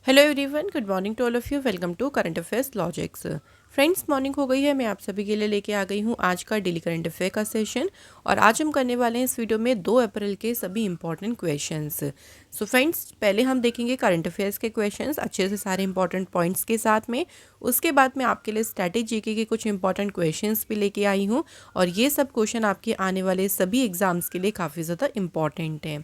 Hello everyone, good morning to all of you. Welcome to current affairs logics. Friends, morning हो गई है। मैं आप सभी के लिए लेके आ गई हूँ आज का डेली करंट अफेयर का सेशन। और आज हम करने वाले हैं इस वीडियो में 2 अप्रैल के सभी इंपॉर्टेंट क्वेश्चंस। सो फ्रेंड्स, पहले हम देखेंगे करंट अफेयर्स के क्वेश्चंस अच्छे से सारे इंपॉर्टेंट पॉइंट्स के साथ में। उसके बाद मैं आपके लिए स्टैटिक जीके के कुछ इंपॉर्टेंट क्वेश्चंस भी लेके आई हूँ। और ये सब क्वेश्चन आपके आने वाले सभी एग्जाम्स के लिए काफ़ी ज़्यादा इंपॉर्टेंट हैं।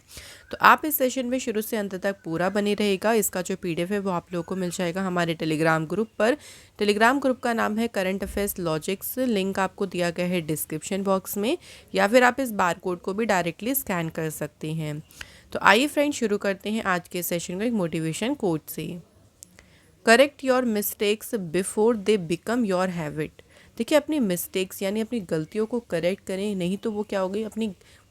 तो आप इस सेशन में शुरू से अंत तक पूरा बने रहेगा। इसका जो पीडीएफ है वो आप लोगों को मिल जाएगा हमारे टेलीग्राम ग्रुप पर। टेलीग्राम ग्रुप का नाम है करंट अफेयर्स लॉजिक्स। लिंक आपको दिया गया है डिस्क्रिप्शन बॉक्स में, या फिर आप इस बार कोड को भी डायरेक्टली स्कैन कर सकते हैं। तो आइए फ्रेंड्स, शुरू करते हैं आज के सेशन को एक मोटिवेशन कोट से। Correct your mistakes before they become your habit. देखिए, अपनी मिस्टेक्स यानी अपनी गलतियों को करेक्ट करें, नहीं तो वो क्या होगी,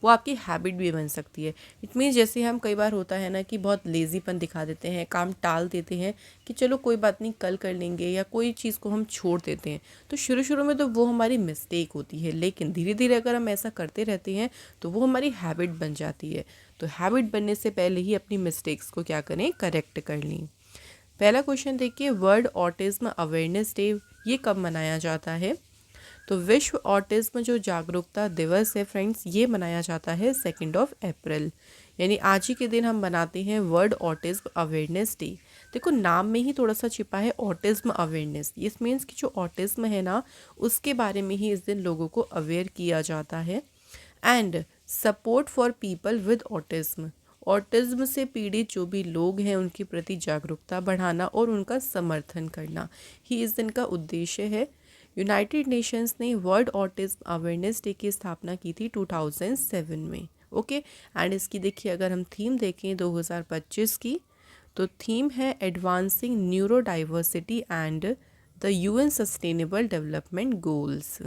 वो आपकी हैबिट भी बन सकती है। इट मीन्स जैसे हम कई बार होता है ना कि बहुत लेज़ीपन दिखा देते हैं, काम टाल देते हैं कि चलो कोई बात नहीं, कल कर लेंगे, या कोई चीज़ को हम छोड़ देते हैं। तो शुरू शुरू में तो वो हमारी मिस्टेक होती है, लेकिन धीरे धीरे अगर हम ऐसा करते रहते हैं तो वो हमारी हैबिट बन जाती है। तो हैबिट बनने से पहले ही अपनी मिस्टेक्स को क्या करें, करेक्ट कर लें। पहला क्वेश्चन देखिए, वर्ल्ड ऑटिज्म अवेयरनेस डे ये कब मनाया जाता है? तो विश्व ऑटिज्म जो जागरूकता दिवस है फ्रेंड्स, ये मनाया जाता है 2 अप्रैल, यानी आज ही के दिन हम मनाते हैं वर्ल्ड ऑटिज्म अवेयरनेस डे। देखो, नाम में ही थोड़ा सा छिपा है ऑटिज्म अवेयरनेस। ये मीन्स कि जो ऑटिज्म है ना, उसके बारे में ही इस दिन लोगों को अवेयर किया जाता है। And support for people with autism, autism से पीड़ित जो भी लोग हैं उनके प्रति जागरूकता बढ़ाना और उनका समर्थन करना ही इस दिन का उद्देश्य है। यूनाइटेड नेशंस ने वर्ल्ड ऑटिज्म अवेयरनेस डे की स्थापना की थी 2007 में। ओके, एंड इसकी देखिए अगर हम थीम देखें 2025 की, तो थीम है advancing neurodiversity and the UN sustainable development goals.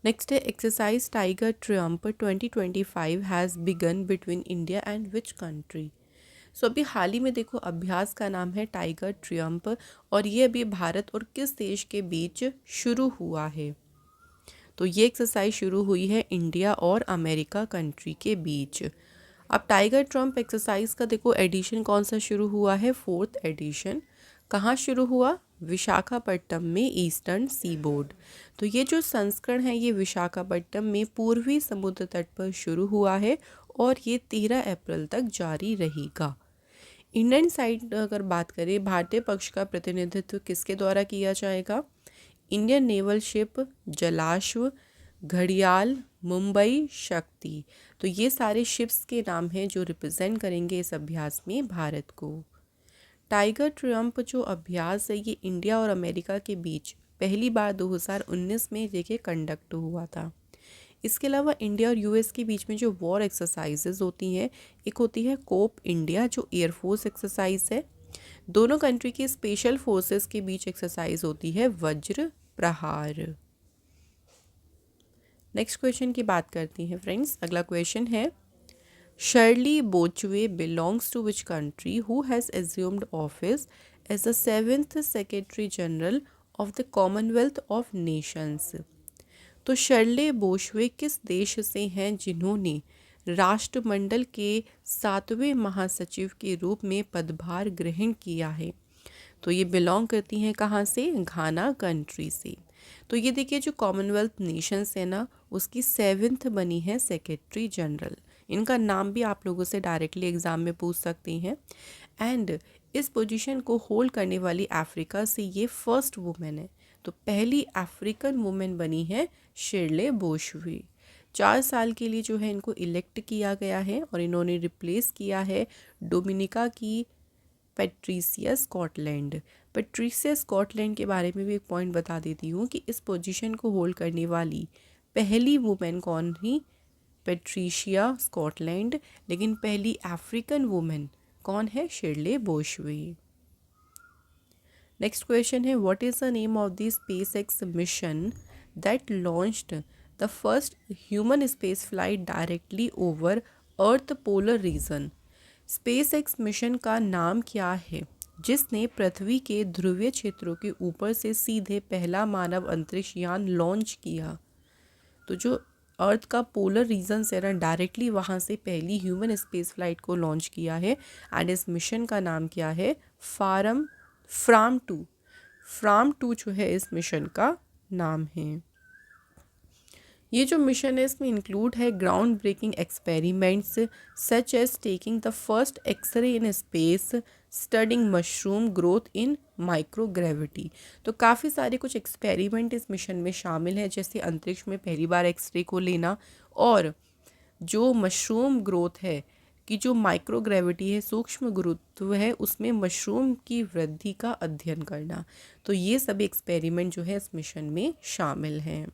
Next है exercise tiger triumph 2025 has begun between India and which country. So अभी हाल ही में देखो, अभ्यास का नाम है टाइगर ट्रियम्फ, और ये अभी भारत और किस देश के बीच शुरू हुआ है? तो ये एक्सरसाइज शुरू हुई है इंडिया और अमेरिका कंट्री के बीच। अब टाइगर ट्रम्प एक्सरसाइज का देखो एडिशन कौन सा शुरू हुआ है, 4th एडिशन। कहाँ शुरू हुआ? विशाखापट्टनम में, ईस्टर्न सी बोर्ड। तो ये जो संस्करण है ये विशाखापट्टनम में पूर्वी समुद्र तट पर शुरू हुआ है और ये 13 अप्रैल तक जारी रहेगा। इंडियन साइड अगर बात करें, भारतीय पक्ष का प्रतिनिधित्व किसके द्वारा किया जाएगा? इंडियन नेवल शिप जलाश्व, घड़ियाल, मुंबई, शक्ति। तो ये सारे शिप्स के नाम हैं जो रिप्रेजेंट करेंगे इस अभ्यास में भारत को। टाइगर ट्रियम्फ जो अभ्यास है ये इंडिया और अमेरिका के बीच पहली बार 2019 में देखिए कंडक्ट हुआ था। इसके अलावा इंडिया और यूएस के बीच में जो वॉर एक्सरसाइजेज होती हैं, एक होती है कोप इंडिया जो एयरफोर्स एक्सरसाइज है। दोनों कंट्री की स्पेशल फोर्सेस के बीच एक्सरसाइज होती है वज्र प्रहार। नेक्स्ट क्वेश्चन की बात करती हैं फ्रेंड्स। अगला क्वेश्चन है, Shirley Botchwey belongs to which country who has assumed office as the 7th secretary general of the Commonwealth of Nations. तो शर्ले बोशवे किस देश से हैं जिन्होंने राष्ट्रमंडल के 7वें महासचिव के रूप में पदभार ग्रहण किया है? तो ये बिलोंग करती हैं कहाँ से? घाना कंट्री से। तो ये देखिए, जो कॉमनवेल्थ नेशंस है ना, उसकी 7th बनी है सेक्रेटरी जनरल। इनका नाम भी आप लोगों से डायरेक्टली एग्जाम में पूछ सकते हैं। एंड इस पोजीशन को होल्ड करने वाली अफ्रीका से ये फर्स्ट वुमेन है। तो पहली अफ्रीकन वुमेन बनी है शिरले बोशवे। 4 साल के लिए जो है इनको इलेक्ट किया गया है और इन्होंने रिप्लेस किया है डोमिनिका की पैट्रिसिया स्कॉटलैंड। पैट्रिसिया स्कॉटलैंड के बारे में भी एक पॉइंट बता देती हूँ कि इस पोजीशन को होल्ड करने वाली पहली वुमेन कौन थी? Patricia Scotland. लेकिन पहली अफ्रीकन वुमेन कौन है? शिरले बोशवे। नेक्स्ट क्वेश्चन है, what is the name of the space x mission that launched the first human space flight directly over earth polar region. Space x mission का नाम क्या है जिसने पृथ्वी के ध्रुवीय क्षेत्रों के ऊपर से सीधे पहला मानव अंतरिक्ष यान लॉन्च किया? तो जो अर्थ का पोलर रीजन से ना डायरेक्टली वहाँ से पहली ह्यूमन स्पेस फ्लाइट को लॉन्च किया है। एंड इस मिशन का नाम क्या है? फ्राम 2 जो है इस मिशन का नाम है। ये जो मिशन है इसमें इंक्लूड है ground breaking experiments such as taking the first x-ray in space, studying mushroom growth in microgravity. तो काफ़ी सारे कुछ एक्सपेरिमेंट इस मिशन में शामिल हैं, जैसे अंतरिक्ष में पहली बार एक्सरे को लेना और जो मशरूम ग्रोथ है कि जो माइक्रोग्रेविटी है, सूक्ष्म गुरुत्व है, उसमें मशरूम की वृद्धि का अध्ययन करना। तो ये सभी एक्सपेरिमेंट जो है इस मिशन में शामिल हैं।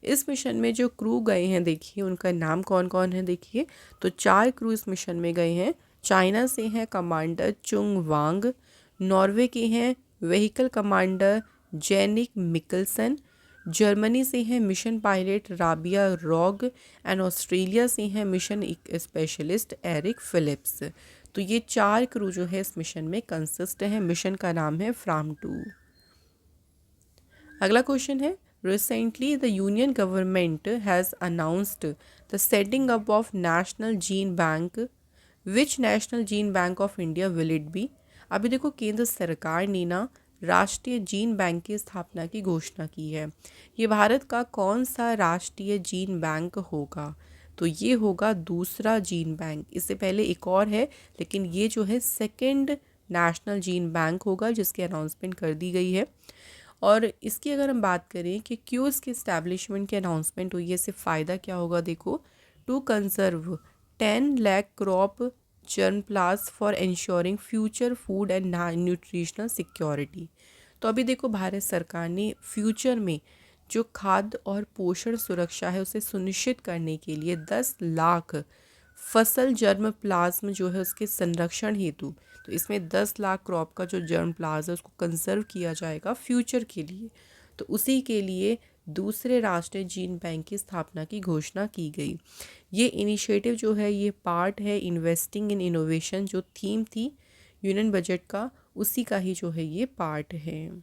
इस मिशन में जो क्रू गए हैं देखिए उनका नाम कौन कौन है देखिए। तो 4 क्रू इस मिशन में गए हैं। चाइना से हैं कमांडर चुंग वांग, नॉर्वे के हैं vehicle commander Jannicke Mikkelsen, Germany से हैं mission pilot Rabea Rogge and Australia से हैं मिशन स्पेशलिस्ट एरिक फिलिप्स। तो ये 4 क्रू जो है इस मिशन में कंसिस्ट है। मिशन का नाम है फ्राम 2। अगला क्वेश्चन है, recently the union government has announced the setting up of national gene bank. Which national gene bank of India will it be? अभी देखो केंद्र सरकार ने ना राष्ट्रीय जीन बैंक की स्थापना की घोषणा की है। ये भारत का कौन सा राष्ट्रीय जीन बैंक होगा? तो ये होगा दूसरा जीन बैंक। इससे पहले एक और है, लेकिन ये जो है सेकंड नेशनल जीन बैंक होगा जिसकी अनाउंसमेंट कर दी गई है। और इसकी अगर हम बात करें कि क्यों इसके इस्टेब्लिशमेंट की अनाउंसमेंट हुई है, इससे फ़ायदा क्या होगा देखो। To conserve 10 lakh crop germplasm for ensuring future food and nutritional security. तो अभी देखो भारत सरकार ने फ्यूचर में जो खाद्य और पोषण सुरक्षा है उसे सुनिश्चित करने के लिए 10 लाख फसल जर्म प्लाज्म जो है उसके संरक्षण हेतु, तो इसमें 10 लाख क्रॉप का जो जर्म प्लाज्म है उसको कंजर्व किया जाएगा फ्यूचर के लिए। तो उसी के लिए दूसरे राष्ट्रीय जीन बैंक की स्थापना की घोषणा की गई। ये इनिशिएटिव जो है ये पार्ट है इन्वेस्टिंग इन इनोवेशन, जो थीम थी यूनियन बजट का, उसी का ही जो है ये पार्ट है।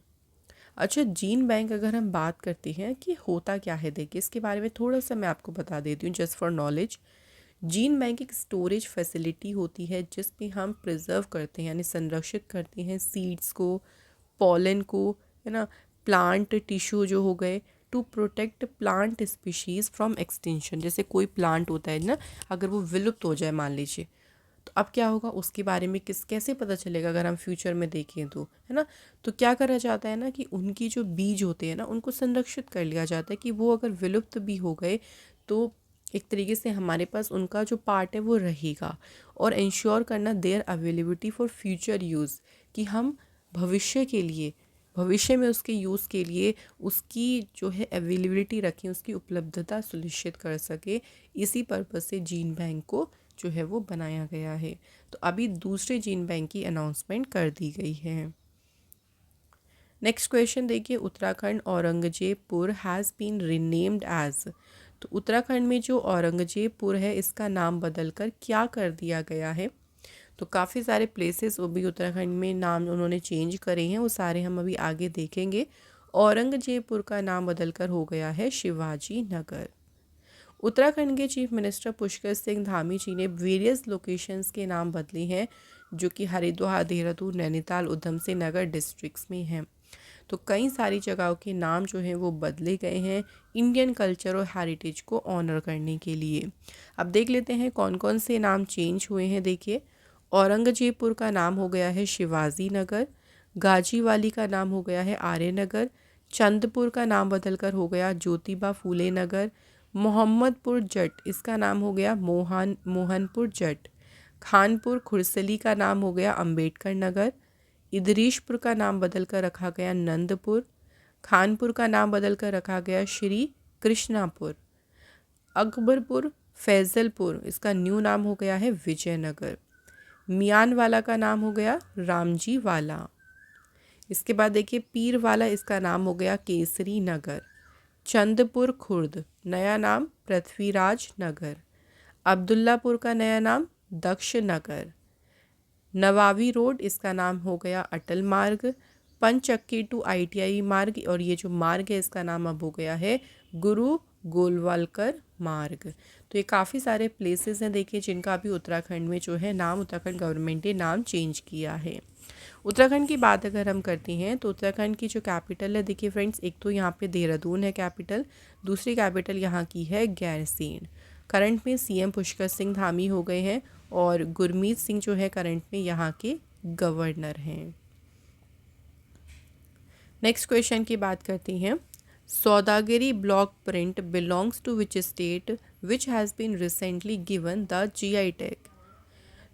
अच्छा, जीन बैंक अगर हम बात करते हैं कि होता क्या है, देखिए इसके बारे में थोड़ा सा मैं आपको बता देती हूँ just for knowledge. Gene bank एक स्टोरेज फैसिलिटी होती है जिसमें हम प्रिजर्व करते हैं यानी संरक्षित करते हैं सीड्स को, पॉलन को, है ना, प्लांट टिश्यू जो हो गए, to protect plant species from extinction. जैसे कोई प्लांट होता है ना, अगर वो विलुप्त हो जाए मान लीजिए, तो अब क्या होगा उसके बारे में कैसे पता चलेगा अगर हम फ्यूचर में देखें तो, है ना। तो क्या करा जाता है ना कि उनकी जो बीज होते हैं ना उनको संरक्षित कर लिया जाता है कि वो अगर विलुप्त भी हो गए तो एक तरीके से हमारे पास उनका जो पार्ट है वो रहेगा। और इंश्योर करना their availability for future use, कि हम भविष्य के लिए, भविष्य में उसके यूज़ के लिए उसकी जो है अवेलेबिलिटी रखें, उसकी उपलब्धता सुनिश्चित कर सके। इसी पर्पज़ से जीन बैंक को जो है वो बनाया गया है। तो अभी दूसरे जीन बैंक की अनाउंसमेंट कर दी गई है। नेक्स्ट क्वेश्चन देखिए, Uttarakhand Aurangzebpur has been renamed as. तो उत्तराखंड में जो औरंगजेबपुर है इसका नाम बदलकर क्या कर दिया गया है? तो काफ़ी सारे प्लेसेस वो भी उत्तराखंड में नाम उन्होंने चेंज करे हैं, वो सारे हम अभी आगे देखेंगे। औरंगजेबपुर का नाम बदलकर हो गया है शिवाजी नगर। उत्तराखंड के चीफ मिनिस्टर पुष्कर सिंह धामी जी ने वेरियस लोकेशंस के नाम बदले हैं जो कि हरिद्वार, देहरादून, नैनीताल, उधम सिंह नगर डिस्ट्रिक्ट्स में हैं। तो कई सारी जगहों के नाम जो हैं वो बदले गए हैं इंडियन कल्चर और हेरिटेज को ऑनर करने के लिए। अब देख लेते हैं कौन कौन से नाम चेंज हुए हैं। देखिए, औरंगजेबपुर का नाम हो गया है शिवाजी नगर, गाजीवाली का नाम हो गया है आर्य नगर, चंदपुर का नाम बदलकर हो गया ज्योतिबा फूले नगर, मोहम्मदपुर जट इसका नाम हो गया मोहनपुर जट, खानपुर खुरसली का नाम हो गया अंबेडकर नगर, इदरीशपुर का नाम बदलकर रखा गया नंदपुर, खानपुर का नाम बदलकर रखा गया श्री कृष्णापुर, अकबरपुर फैजलपुर इसका न्यू नाम हो गया है विजयनगर, मियानवाला का नाम हो गया रामजी वाला। इसके बाद देखिए, पीरवाला इसका नाम हो गया केसरी नगर, चंदपुर खुर्द नया नाम पृथ्वीराज नगर, अब्दुल्लापुर का नया नाम दक्ष नगर, नवावी रोड इसका नाम हो गया अटल मार्ग, पंचक्की टू ITI मार्ग, और ये जो मार्ग है इसका नाम अब हो गया है गुरु गोलवालकर मार्ग। तो ये काफ़ी सारे प्लेसेस हैं देखिए जिनका अभी उत्तराखंड में जो है नाम उत्तराखंड गवर्नमेंट ने नाम चेंज किया है। उत्तराखंड की बात अगर हम करते हैं तो उत्तराखंड की जो कैपिटल है देखिए फ्रेंड्स, एक तो यहाँ पे देहरादून है कैपिटल, दूसरी कैपिटल यहाँ की है गैरसैंण। करंट में सीएम पुष्कर सिंह धामी हो गए हैं और गुरमीत सिंह जो है करंट में यहाँ के गवर्नर हैं। नेक्स्ट क्वेश्चन की बात करते हैं। Saudagari block print belongs to which state which has been recently given the GI tag.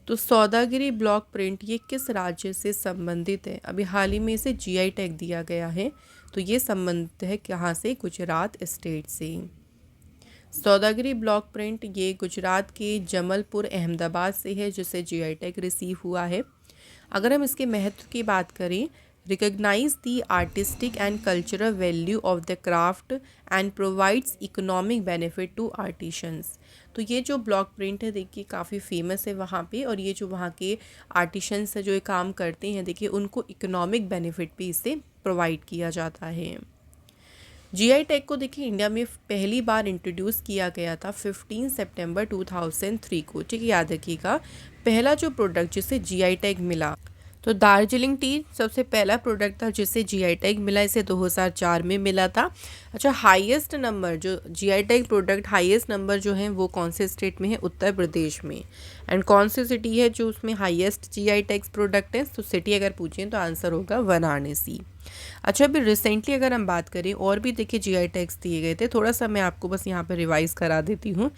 तो सौदागिरी ब्लॉक प्रिंट ये किस राज्य से संबंधित है? अभी हाल ही में इसे जीआई टैग दिया गया है। तो ये संबंधित है कहाँ से? गुजरात स्टेट से। सौदागिरी ब्लॉक प्रिंट ये गुजरात के जमलपुर अहमदाबाद से है जिसे जीआई टैग रिसीव हुआ है। अगर हम इसके महत्व की बात करें, recognise the artistic and cultural value of the craft and provides economic benefit to artisans. तो ये जो ब्लॉक प्रिंट है देखिए काफ़ी फेमस है वहाँ पे, और ये जो वहाँ के आर्टिशंस है जो ये काम करते हैं देखिए उनको इकोनॉमिक बेनिफिट भी इससे प्रोवाइड किया जाता है। जीआई टैग को देखिए इंडिया में पहली बार इंट्रोड्यूस किया गया था 15 सितंबर 2003 को। ठीक है, याद रखिएगा पहला जो प्रोडक्ट जिसे जीआई टैग मिला तो दार्जिलिंग टी सबसे पहला प्रोडक्ट था जिसे जीआई टैग मिला, इसे 2004 में मिला था। अच्छा, हाईएस्ट नंबर जो GI tag product highest number जो है वो कौन से स्टेट में है? उत्तर प्रदेश में। एंड कौन सी सिटी है जो उसमें हाईएस्ट जीआई टैग प्रोडक्ट है? तो सिटी अगर पूछें तो आंसर होगा वाराणसी। अच्छा, अभी रिसेंटली अगर हम बात करें और भी देखिए जीआई टैग्स दिए गए थे, थोड़ा सा मैं आपको बस यहाँ पर रिवाइज करा देती हूँ।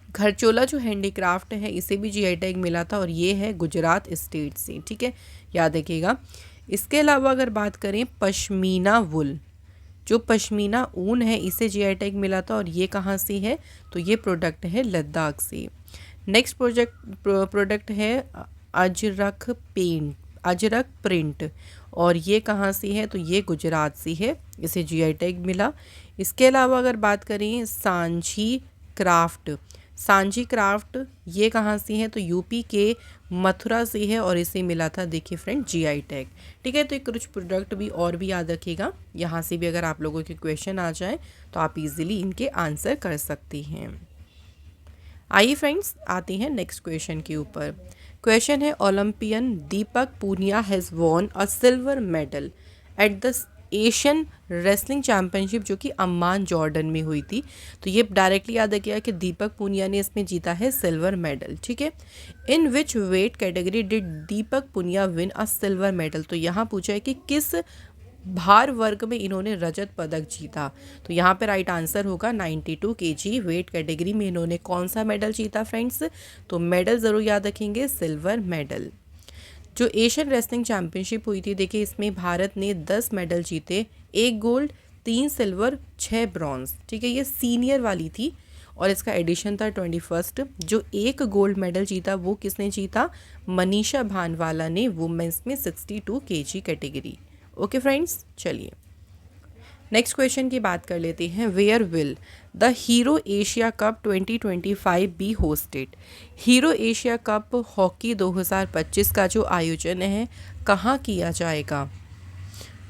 घरचोला जो हैंडीक्राफ्ट है इसे भी जीआई टैग मिला था और ये है गुजरात स्टेट से। ठीक है, याद रखिएगा। इसके अलावा अगर बात करें पश्मीना वुल, जो पश्मीना ऊन है इसे जीआई टैग मिला था और ये कहाँ से है? तो ये प्रोडक्ट है लद्दाख से। नेक्स्ट प्रोडक्ट है अजरक प्रिंट और ये कहाँ से है? तो ये गुजरात से है, इसे जीआई टैग मिला। इसके अलावा अगर बात करें सांची क्राफ्ट ये कहाँ से है? तो यूपी के मथुरा से है और इसे मिला था देखिए फ्रेंड जीआई टैग। ठीक है, तो कुछ प्रोडक्ट भी और भी याद रखिएगा, यहाँ से भी अगर आप लोगों के क्वेश्चन आ जाए तो आप इजीली इनके आंसर कर सकती हैं। आइए फ्रेंड्स आते हैं नेक्स्ट क्वेश्चन के ऊपर। क्वेश्चन है Olympian Deepak Punia has won a silver medal at the Asian wrestling championship जो कि अम्मान जॉर्डन में हुई थी। तो ये डायरेक्टली याद रखिएगा कि दीपक पूनिया ने इसमें जीता है सिल्वर मेडल। ठीक है, in which weight category did Deepak Punia win a silver medal. तो यहाँ पूछा है कि किस भार वर्ग में इन्होंने रजत पदक जीता। तो यहाँ पे राइट आंसर होगा 92 kg वेट कैटेगरी में इन्होंने कौन सा मेडल जीता फ्रेंड्स? तो मेडल ज़रूर याद रखेंगे, सिल्वर मेडल। जो एशियन रेसलिंग चैम्पियनशिप हुई थी देखिए इसमें भारत ने 10 मेडल जीते, 1 गोल्ड 3 सिल्वर 6 ब्रॉन्ज। ठीक है, ये सीनियर वाली थी और इसका एडिशन था 21। जो 1 गोल्ड मेडल जीता वो किसने जीता? मनीषा भानवाला ने वुमेंस में 62 kg कैटेगरी। ओके फ्रेंड्स, चलिए नेक्स्ट क्वेश्चन की बात कर लेते हैं। Where will the Hero Asia Cup 2025 be hosted. Hero Asia Cup hockey 2025 का जो आयोजन है कहाँ किया जाएगा?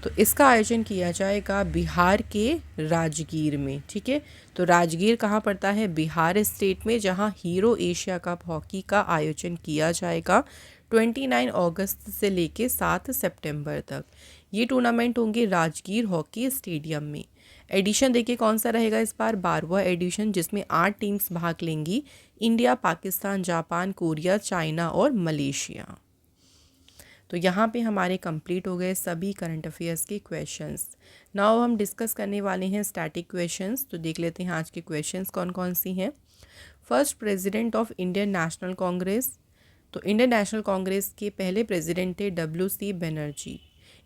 तो इसका आयोजन किया जाएगा बिहार के राजगीर में। ठीक है, तो राजगीर कहाँ पड़ता है? बिहार स्टेट में, जहाँ हीरो एशिया कप हॉकी का आयोजन किया जाएगा 29 अगस्त से लेके 7 सितंबर तक। ये टूर्नामेंट होंगे राजगीर हॉकी स्टेडियम में। एडिशन देखिए कौन सा रहेगा इस बार? 12वां एडिशन, जिसमें 8 टीम्स भाग लेंगी, India, Pakistan, Japan, Korea, China और मलेशिया। तो यहाँ पे हमारे कंप्लीट हो गए सभी करंट अफेयर्स के क्वेश्चंस। नाउ हम डिस्कस करने वाले हैं स्टैटिक क्वेश्चंस। तो देख लेते हैं आज के क्वेश्चंस कौन कौन सी हैं। First, president of Indian national Congress. तो इंडियन नेशनल कांग्रेस के पहले प्रेसिडेंट थे WC Banerjee.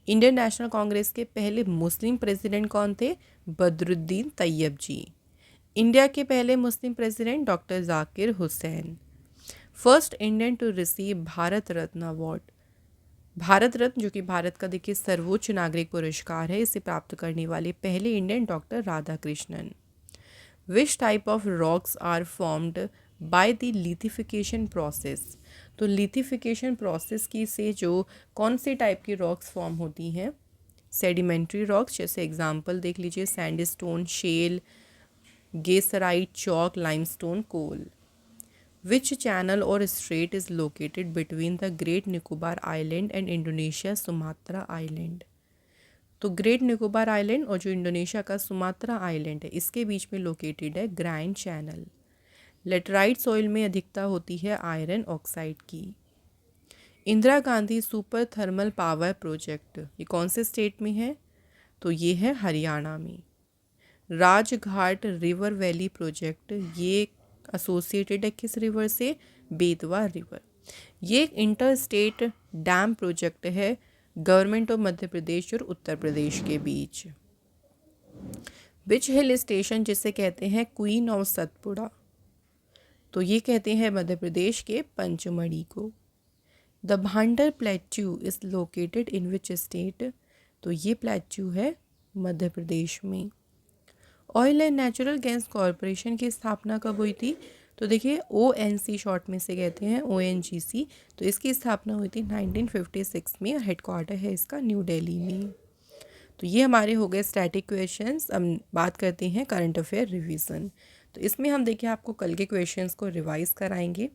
Indian national Congress के पहले मुस्लिम प्रेसिडेंट कौन थे? बदरुद्दीन तैयब जी। इंडिया के पहले Muslim president doctor Zakir Hussain. First Indian to receive Bharat Ratna award. Bharat Ratna जो कि भारत का देखिए सर्वोच्च नागरिक पुरस्कार है, इसे प्राप्त करने वाले पहले Indian doctor Radhakrishnan. Which type of rocks are formed by the lithification process. तो लिथिफिकेशन प्रोसेस की से जो कौन से टाइप की रॉक्स फॉर्म होती हैं? सेडिमेंट्री रॉक्स, जैसे एग्जांपल देख लीजिए सैंडस्टोन, शेल, गेसराइट, चॉक, लाइमस्टोन, कोल। विच चैनल और straight is located between the great Nicobar island and Indonesia Sumatra island. तो ग्रेट निकोबार आइलैंड और जो इंडोनेशिया का सुमात्रा आइलैंड है इसके बीच में लोकेटेड है ग्रैंड चैनल। लेटराइट सॉइल में अधिकता होती है आयरन ऑक्साइड की। Indira Gandhi super thermal power project ये कौन से स्टेट में है? तो ये है हरियाणा में। राजघाट रिवर वैली प्रोजेक्ट ये एसोसिएटेड है किस रिवर से? बेतवा रिवर। ये एक इंटर स्टेट डैम प्रोजेक्ट है गवर्नमेंट ऑफ मध्य प्रदेश और उत्तर प्रदेश के बीच। विच हिल स्टेशन जिसे कहते हैं क्वीन ऑफ सतपुड़ा? तो ये कहते हैं मध्य प्रदेश के पंचमढ़ी को। The भांडर plateau is located in which state? तो ये प्लेट्यू है मध्य प्रदेश में। Oil and natural gas corporation की स्थापना कब हुई थी? तो देखिए ONC शॉर्ट में से कहते हैं ONGC। तो इसकी स्थापना हुई थी 1956 में और हेडक्वार्टर है इसका न्यू दिल्ली में। तो ये हमारे हो गए स्टैटिक क्वेश्चंस। अब बात करते हैं करंट अफेयर रिवीजन। तो इसमें हम देखिए आपको कल के क्वेश्चंस को रिवाइज कराएंगे।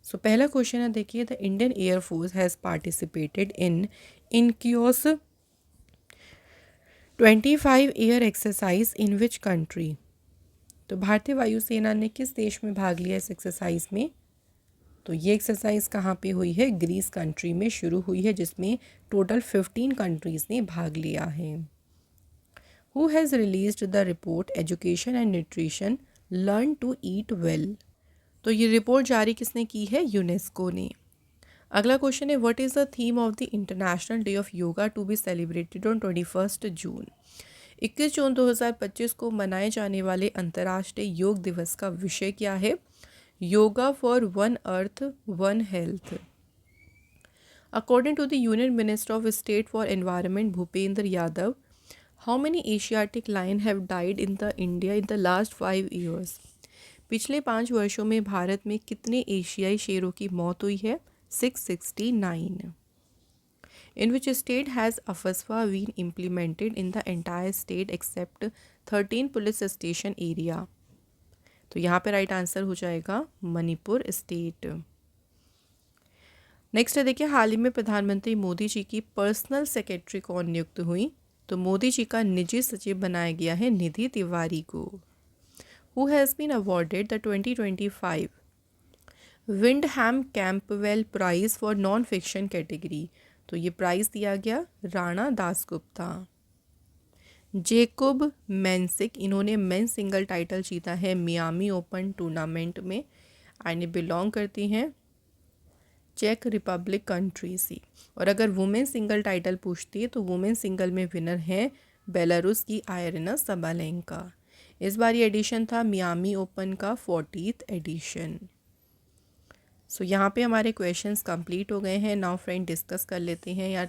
सो पहला क्वेश्चन है देखिए the Indian air force has participated in Iniochos 25 air exercise in which country? तो भारतीय वायुसेना ने किस देश में भाग लिया इस एक्सरसाइज में? तो ये एक्सरसाइज कहाँ पे हुई है? ग्रीस कंट्री में शुरू हुई है जिसमें टोटल 15 कंट्रीज़ ने भाग लिया है। Who has released the report education and nutrition learn to eat well? तो ये रिपोर्ट जारी किसने की है? यूनेस्को ने। अगला क्वेश्चन है what is the theme of the International Day of Yoga to be celebrated on 21 June? 21 जून 2025 को मनाए जाने वाले अंतर्राष्ट्रीय योग दिवस का विषय क्या है? Yoga for one earth one health. According to the union minister of state for environment Bhupender Yadav, how many Asiatic lion have died in the India in the last 5 years? पिछले 5 वर्षों में भारत में कितने एशियाई शेरों की मौत हुई है? 669. In which state has AFSPA been implemented in the entire state except 13 police station area? तो यहाँ पे राइट आंसर हो जाएगा मणिपुर स्टेट। नेक्स्ट है देखिए हाल ही में प्रधानमंत्री मोदी जी की पर्सनल सेक्रेटरी कौन नियुक्त हुई? तो मोदी जी का निजी सचिव बनाया गया है निधि तिवारी को। Who has been awarded the 2025 Windham Campbell prize for non fiction category? तो ये प्राइज़ दिया गया राणा दासगुप्ता। जेकोब मेंसिक इन्होंने मेन सिंगल टाइटल जीता है मियामी ओपन टूर्नामेंट में एंड बिलोंग करती हैं चेक रिपब्लिक कंट्री से। और अगर वुमेन सिंगल टाइटल पूछती है तो वुमेन सिंगल में विनर है बेलारूस की आयरना सबालेंका। इस बार ये एडिशन था मियामी ओपन का 40th एडिशन। सो यहाँ पे हमारे क्वेश्चंस कंप्लीट हो गए हैं। नाउ फ्रेंड डिस्कस कर लेते हैं या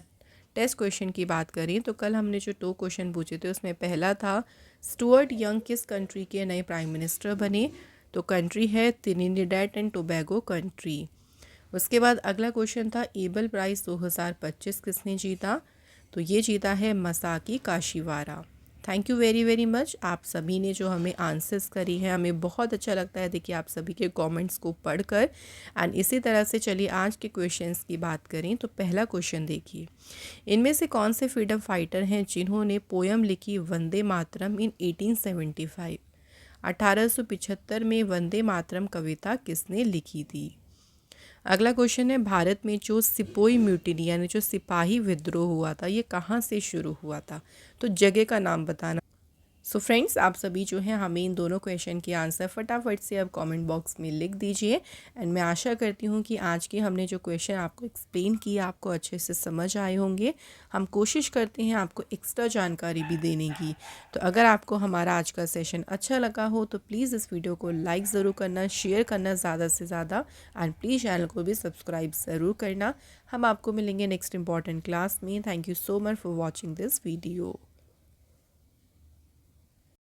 टेस्ट क्वेश्चन की बात करें तो कल हमने जो 2 क्वेश्चन पूछे थे उसमें पहला था स्टुअर्ट यंग किस कंट्री के नए प्राइम मिनिस्टर बने? तो कंट्री है त्रिनिडेड एंड टोबैगो कंट्री। उसके बाद अगला क्वेश्चन था एबल प्राइज़ 2025 किसने जीता? तो ये जीता है मसाकी काशीवारा। Thank you very very much आप सभी ने जो हमें आंसर्स करी है, हमें बहुत अच्छा लगता है देखिए आप सभी के कमेंट्स को पढ़कर। एंड इसी तरह से चलिए आज के क्वेश्चंस की बात करें तो पहला क्वेश्चन देखिए इनमें से कौन से फ्रीडम फाइटर हैं जिन्होंने पोयम लिखी वंदे मातरम इन 1875? 1875 में वंदे मातरम कविता किसने लिखी थी? अगला क्वेश्चन है भारत में जो सिपोई म्यूटिनी यानी जो सिपाही विद्रोह हुआ था ये कहाँ से शुरू हुआ था? तो जगह का नाम बताना। सो फ्रेंड्स आप सभी जो हैं हमें इन दोनों क्वेश्चन के आंसर फटाफट से अब कमेंट बॉक्स में लिख दीजिए। एंड मैं आशा करती हूँ कि आज के हमने जो क्वेश्चन आपको एक्सप्लेन किया आपको अच्छे से समझ आए होंगे। हम कोशिश करते हैं आपको एक्स्ट्रा जानकारी भी देने की। तो अगर आपको हमारा आज का सेशन अच्छा लगा हो तो प्लीज़ इस वीडियो को लाइक ज़रूर करना, शेयर करना ज़्यादा से ज़्यादा एंड प्लीज़ चैनल को भी सब्सक्राइब ज़रूर करना। हम आपको मिलेंगे नेक्स्ट इंपॉर्टेंट क्लास में। Thank you so much for watching this video.